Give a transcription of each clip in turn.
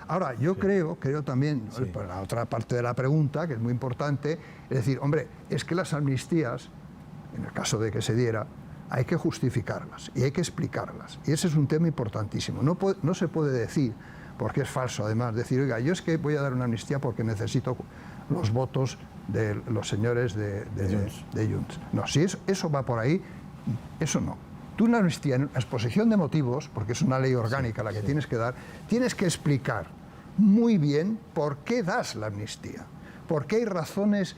Ahora, yo creo también, por la otra parte de la pregunta, que es muy importante, es decir, hombre, es que las amnistías, en el caso de que se diera, hay que justificarlas y hay que explicarlas. Y ese es un tema importantísimo. No se puede decir, porque es falso además, decir, oiga, yo es que voy a dar una amnistía porque necesito los votos de los señores de Junts. No, si eso va por ahí, eso no. Tú una amnistía en exposición de motivos, porque es una ley orgánica la que tienes que dar, tienes que explicar muy bien por qué das la amnistía. Porque hay razones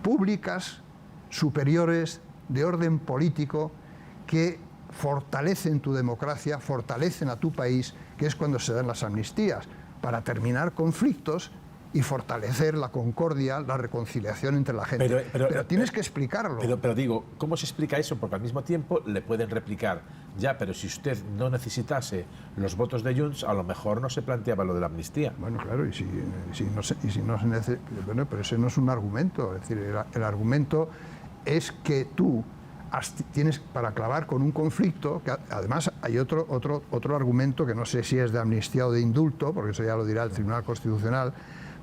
públicas superiores de orden político que fortalecen tu democracia, fortalecen a tu país, que es cuando se dan las amnistías, para terminar conflictos y fortalecer la concordia, la reconciliación entre la gente. Pero tienes que explicarlo. Pero digo, ¿cómo se explica eso? Porque al mismo tiempo le pueden replicar, ya, pero si usted no necesitase los votos de Junts, a lo mejor no se planteaba lo de la amnistía. Bueno, claro, y si no se necesita... Bueno, pero ese no es un argumento. Es decir, el argumento es que tú tienes para clavar con un conflicto, que además hay otro argumento que no sé si es de amnistía o de indulto, porque eso ya lo dirá el Tribunal Constitucional,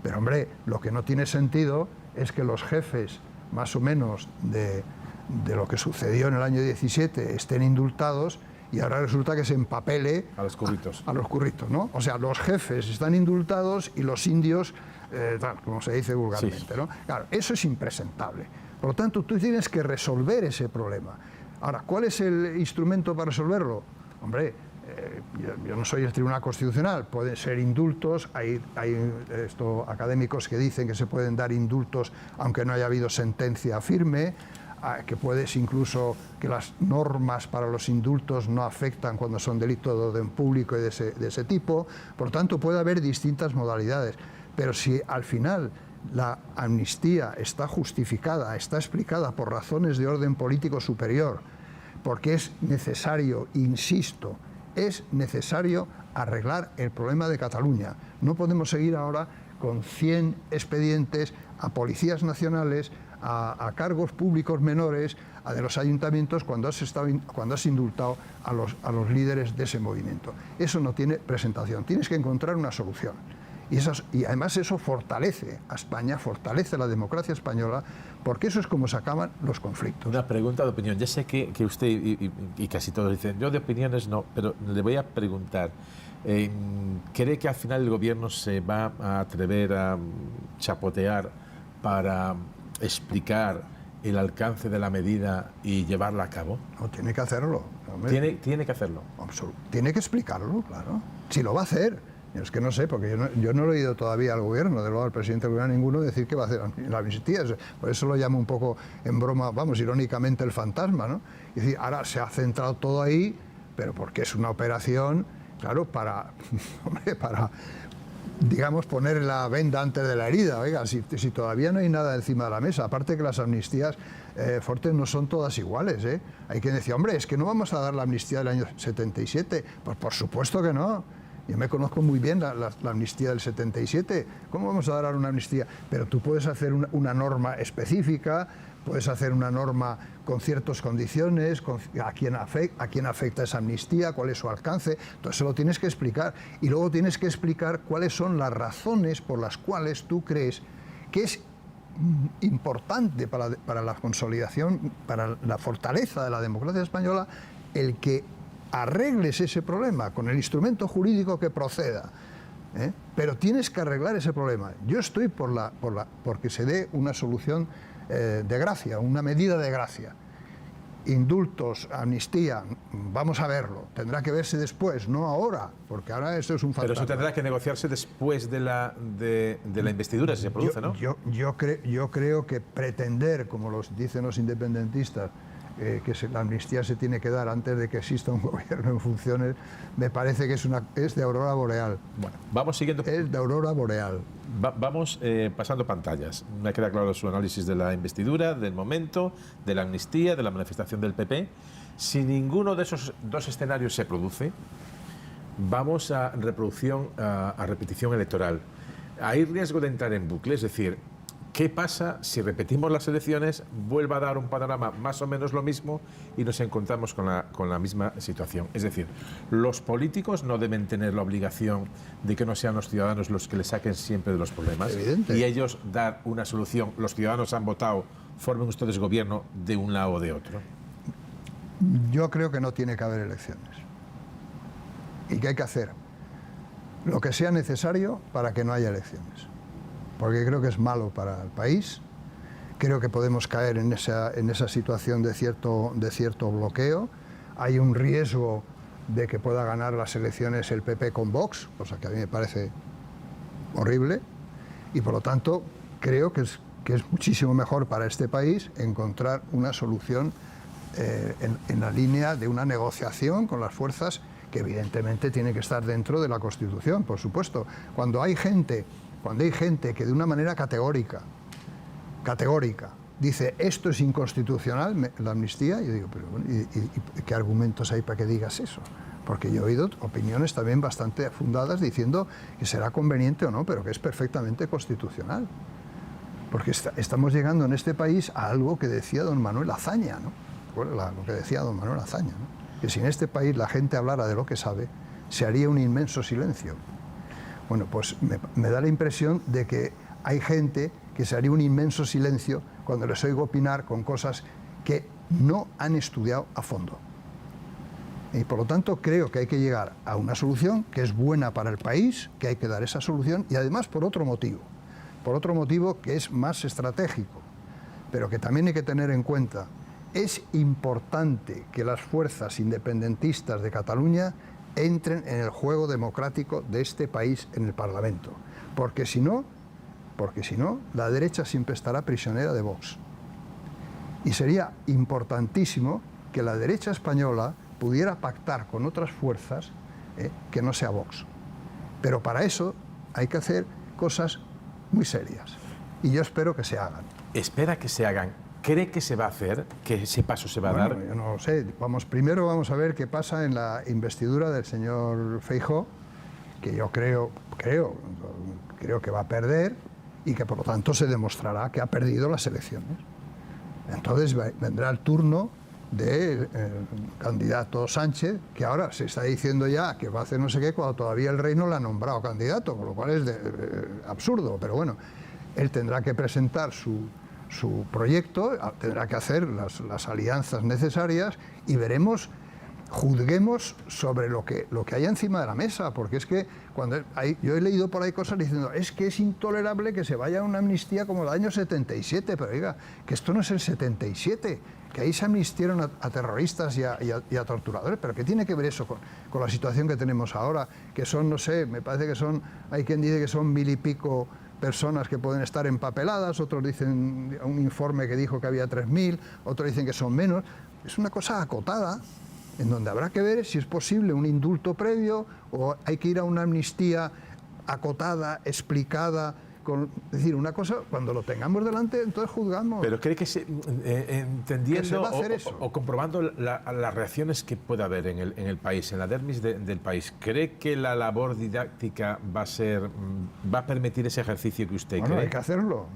pero hombre, lo que no tiene sentido es que los jefes, más o menos, de lo que sucedió en el año 17 estén indultados y ahora resulta que se empapele a los curritos. A los curritos, ¿no? O sea, los jefes están indultados y los indios, como se dice vulgarmente, ¿no? Claro, eso es impresentable. Por lo tanto, tú tienes que resolver ese problema. Ahora, ¿cuál es el instrumento para resolverlo? Hombre, yo no soy el Tribunal Constitucional, pueden ser indultos, hay académicos que dicen que se pueden dar indultos aunque no haya habido sentencia firme, que puedes incluso que las normas para los indultos no afectan cuando son delitos de orden público y de ese tipo. Por tanto, puede haber distintas modalidades. Pero si al final la amnistía está justificada, está explicada por razones de orden político superior, porque es necesario, insisto, es necesario arreglar el problema de Cataluña. No podemos seguir ahora con 100 expedientes a policías nacionales, a cargos públicos menores, a de los ayuntamientos cuando has indultado a los líderes de ese movimiento. Eso no tiene presentación. Tienes que encontrar una solución. Y además eso fortalece a España, fortalece la democracia española, porque eso es como se acaban los conflictos. Una pregunta de opinión. Ya sé que usted y casi todos dicen, yo de opiniones no, pero le voy a preguntar. ¿Cree que al final el gobierno se va a atrever a chapotear para explicar el alcance de la medida y llevarla a cabo? No, tiene que hacerlo. Tiene que hacerlo. Tiene que explicarlo, claro. Si lo va a hacer. Es que no sé, porque yo no he oído todavía al gobierno, de luego al presidente del gobierno ninguno, decir que va a hacer la amnistía. Por eso lo llamo un poco en broma, vamos, irónicamente el fantasma, ¿no? Es decir, ahora se ha centrado todo ahí, pero porque es una operación, claro, para digamos, poner la venda antes de la herida. Oiga, si todavía no hay nada encima de la mesa, aparte que las amnistías, Fortes, no son todas iguales, ¿eh? Hay quien decía, hombre, es que no vamos a dar la amnistía del año 77. Pues por supuesto que no. Yo me conozco muy bien la amnistía del 77. ¿Cómo vamos a dar una amnistía? Pero tú puedes hacer una norma específica, puedes hacer una norma con ciertas condiciones, a quién afecta esa amnistía, cuál es su alcance. Entonces eso lo tienes que explicar. Y luego tienes que explicar cuáles son las razones por las cuales tú crees que es importante para la consolidación, para la fortaleza de la democracia española, el que arregles ese problema con el instrumento jurídico que proceda, ¿eh? Pero tienes que arreglar ese problema. Yo estoy porque se dé una solución de gracia, una medida de gracia. Indultos, amnistía, vamos a verlo. Tendrá que verse después, no ahora, porque ahora esto es un fantasma. Pero eso tendrá que negociarse después de la investidura, si se produce, ¿no? Yo creo que pretender, como dicen los independentistas, que la amnistía se tiene que dar antes de que exista un gobierno en funciones, me parece que es de aurora boreal. Bueno, vamos siguiendo. Es de aurora boreal. Vamos pasando pantallas. Me queda claro su análisis de la investidura, del momento, de la amnistía, de la manifestación del PP. Si ninguno de esos dos escenarios se produce, vamos a repetición electoral. Hay riesgo de entrar en bucle, es decir, ¿qué pasa si repetimos las elecciones, vuelva a dar un panorama más o menos lo mismo y nos encontramos con la misma situación? Es decir, los políticos no deben tener la obligación de que no sean los ciudadanos los que les saquen siempre de los problemas. Evidente. Y ellos dar una solución. Los ciudadanos han votado, formen ustedes gobierno de un lado o de otro. Yo creo que no tiene que haber elecciones. Y que hay que hacer lo que sea necesario para que no haya elecciones. Porque creo que es malo para el país, creo que podemos caer en esa situación de cierto bloqueo. Hay un riesgo de que pueda ganar las elecciones el PP con Vox, cosa que a mí me parece horrible, y por lo tanto creo que es muchísimo mejor para este país encontrar una solución en la línea de una negociación con las fuerzas que evidentemente tiene que estar dentro de la Constitución, por supuesto. Cuando hay gente que de una manera categórica, dice esto es inconstitucional, la amnistía, yo digo, pero ¿y qué argumentos hay para que digas eso? Porque yo he oído opiniones también bastante fundadas diciendo que será conveniente o no, pero que es perfectamente constitucional. Porque estamos llegando en este país a algo que decía don Manuel Azaña, ¿no? Bueno, lo que decía don Manuel Azaña, ¿no? Que si en este país la gente hablara de lo que sabe, se haría un inmenso silencio. Bueno, pues me da la impresión de que hay gente que se haría un inmenso silencio cuando les oigo opinar con cosas que no han estudiado a fondo. Y por lo tanto creo que hay que llegar a una solución que es buena para el país, que hay que dar esa solución, y además por otro motivo que es más estratégico, pero que también hay que tener en cuenta. Es importante que las fuerzas independentistas de Cataluña entren en el juego democrático de este país en el Parlamento, porque si no, la derecha siempre estará prisionera de Vox. Y sería importantísimo que la derecha española pudiera pactar con otras fuerzas que no sea Vox. Pero para eso hay que hacer cosas muy serias, y yo espero que se hagan. Espera que se hagan. ¿Cree que se va a hacer? ¿Que ese paso se va a dar? Yo no lo sé. Primero vamos a ver qué pasa en la investidura del señor Feijóo, que yo creo que va a perder y que por lo tanto se demostrará que ha perdido las elecciones. Entonces vendrá el turno del candidato Sánchez, que ahora se está diciendo ya que va a hacer no sé qué cuando todavía el rey no le ha nombrado candidato, con lo cual es absurdo. Pero bueno, él tendrá que presentar su proyecto, tendrá que hacer las alianzas necesarias y juzguemos sobre lo que haya encima de la mesa, porque es que yo he leído por ahí cosas diciendo es que es intolerable que se vaya a una amnistía como el año 77, pero oiga, que esto no es el 77, que ahí se amnistiaron a terroristas y a torturadores, pero ¿qué tiene que ver eso con la situación que tenemos ahora? Que son, no sé, me parece que hay quien dice que son 1000 y pico personas que pueden estar empapeladas, otros dicen, un informe que dijo que había 3000, otros dicen que son menos. Es una cosa acotada, en donde habrá que ver si es posible un indulto previo o hay que ir a una amnistía acotada, explicada. Es decir, una cosa, cuando lo tengamos delante, entonces juzgamos. Pero cree que entendiendo se va a hacer o comprobando las reacciones que puede haber en el país, en la dermis del país, ¿cree que la labor didáctica va a permitir ese ejercicio que usted cree? Hay que hacerlo,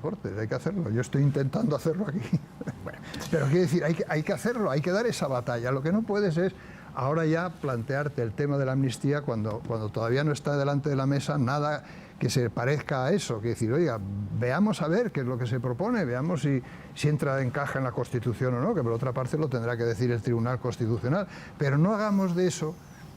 Fortes, hay que hacerlo. Yo estoy intentando hacerlo aquí. Bueno, pero quiero decir, hay que hacerlo, hay que dar esa batalla. Lo que no puedes es ahora ya plantearte el tema de la amnistía cuando todavía no está delante de la mesa nada que se parezca a eso, que decir, oiga, veamos a ver qué es lo que se propone, veamos si encaja en la Constitución o no, que por otra parte lo tendrá que decir el Tribunal Constitucional, pero no hagamos de eso,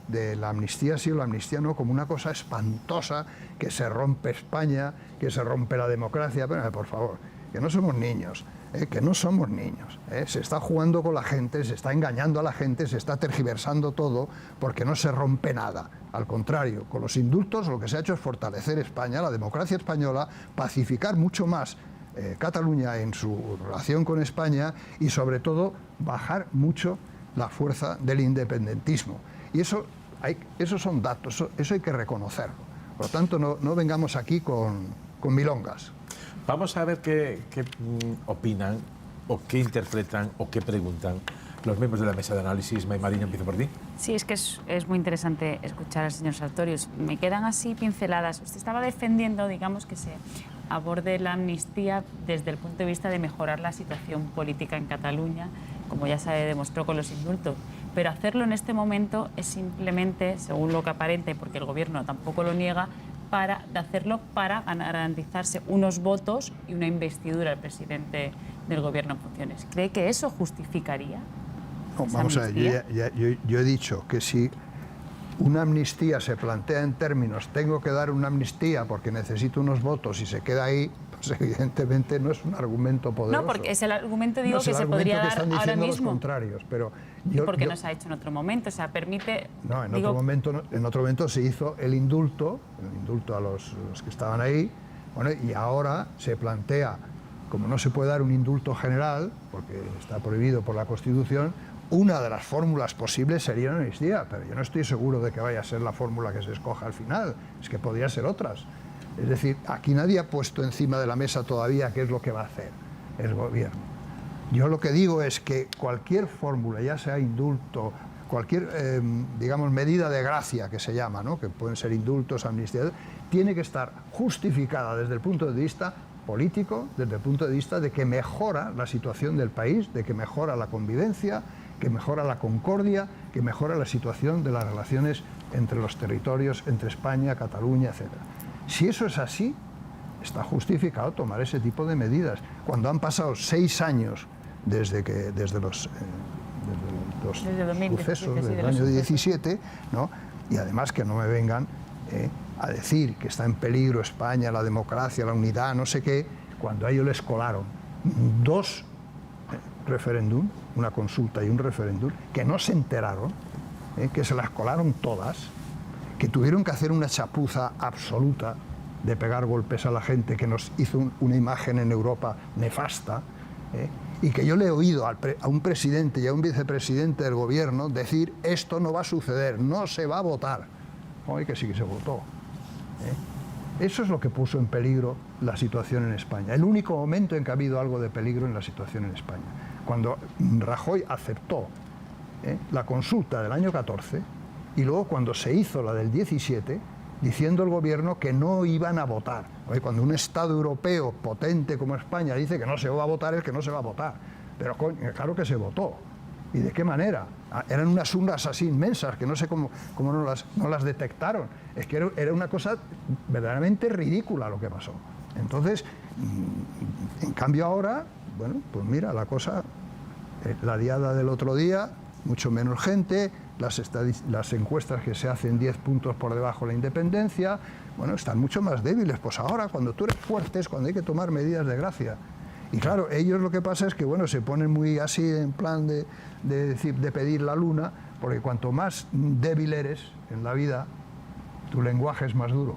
de la amnistía sí o la amnistía no, como una cosa espantosa, que se rompe España, que se rompe la democracia. Pero, por favor, que no somos niños, que no somos niños. Se está jugando con la gente, se está engañando a la gente, se está tergiversando todo, porque no se rompe nada. Al contrario, con los indultos lo que se ha hecho es fortalecer España, la democracia española, pacificar mucho más Cataluña en su relación con España y sobre todo bajar mucho la fuerza del independentismo. Y esos son datos, eso hay que reconocerlo. Por lo tanto, no vengamos aquí con milongas. Vamos a ver qué opinan, o qué interpretan, o qué preguntan los miembros de la mesa de análisis. Marina, empiezo por ti. Sí, es que es muy interesante escuchar al señor Sartorius. Me quedan así pinceladas. Usted estaba defendiendo, digamos, que aborde la amnistía desde el punto de vista de mejorar la situación política en Cataluña, como ya se demostró con los indultos. Pero hacerlo en este momento es simplemente, según lo que aparente, porque el Gobierno tampoco lo niega, hacerlo para garantizarse unos votos y una investidura al presidente del Gobierno en funciones. ¿Cree que eso justificaría? No, vamos a ver, yo he dicho que si una amnistía se plantea en términos, tengo que dar una amnistía porque necesito unos votos y se queda ahí, pues evidentemente no es un argumento poderoso. No, porque es el argumento, digo, no, que se podría dar ahora mismo. Los contrarios, pero ¿por qué no se ha hecho en otro momento? O sea, permite... No, en otro momento se hizo el indulto a los que estaban ahí, bueno, y ahora se plantea, como no se puede dar un indulto general, porque está prohibido por la Constitución, una de las fórmulas posibles sería una amnistía, pero yo no estoy seguro de que vaya a ser la fórmula que se escoja al final, es que podría ser otras. Es decir, aquí nadie ha puesto encima de la mesa todavía qué es lo que va a hacer el Gobierno. Yo lo que digo es que cualquier fórmula, ya sea indulto, cualquier, digamos, medida de gracia que se llama, ¿no?, que pueden ser indultos, amnistías, tiene que estar justificada desde el punto de vista político, desde el punto de vista de que mejora la situación del país, de que mejora la convivencia, que mejora la concordia, que mejora la situación de las relaciones entre los territorios, entre España, Cataluña, etc. Si eso es así, está justificado tomar ese tipo de medidas. Cuando han pasado 6 años desde los sucesos del año 17, ¿no?, y además que no me vengan a decir que está en peligro España, la democracia, la unidad, no sé qué, cuando a ellos les colaron 2 referéndum, una consulta y un referéndum, que no se enteraron, que se las colaron todas, que tuvieron que hacer una chapuza absoluta de pegar golpes a la gente, que nos hizo una imagen en Europa nefasta, y que yo le he oído a un presidente y a un vicepresidente del Gobierno decir: esto no va a suceder, no se va a votar. Oye, que sí que se votó. Eso es lo que puso en peligro la situación en España. El único momento en que ha habido algo de peligro en la situación en España. Cuando Rajoy aceptó la consulta del año 14 y luego cuando se hizo la del 17, diciendo el Gobierno que no iban a votar. Oye, cuando un Estado europeo potente como España dice que no se va a votar, es que no se va a votar. Pero claro que se votó. ¿Y de qué manera? Eran unas urnas así inmensas que no sé cómo no las detectaron. Es que era una cosa verdaderamente ridícula lo que pasó. Entonces, en cambio ahora, bueno, pues mira, la cosa, la diada del otro día, mucho menos gente, las encuestas que se hacen 10 puntos por debajo de la independencia, bueno, están mucho más débiles. Pues ahora, cuando tú eres fuerte, es cuando hay que tomar medidas de gracia. Y claro, ellos lo que pasa es que, bueno, se ponen muy así en plan de pedir la luna, porque cuanto más débil eres en la vida, tu lenguaje es más duro.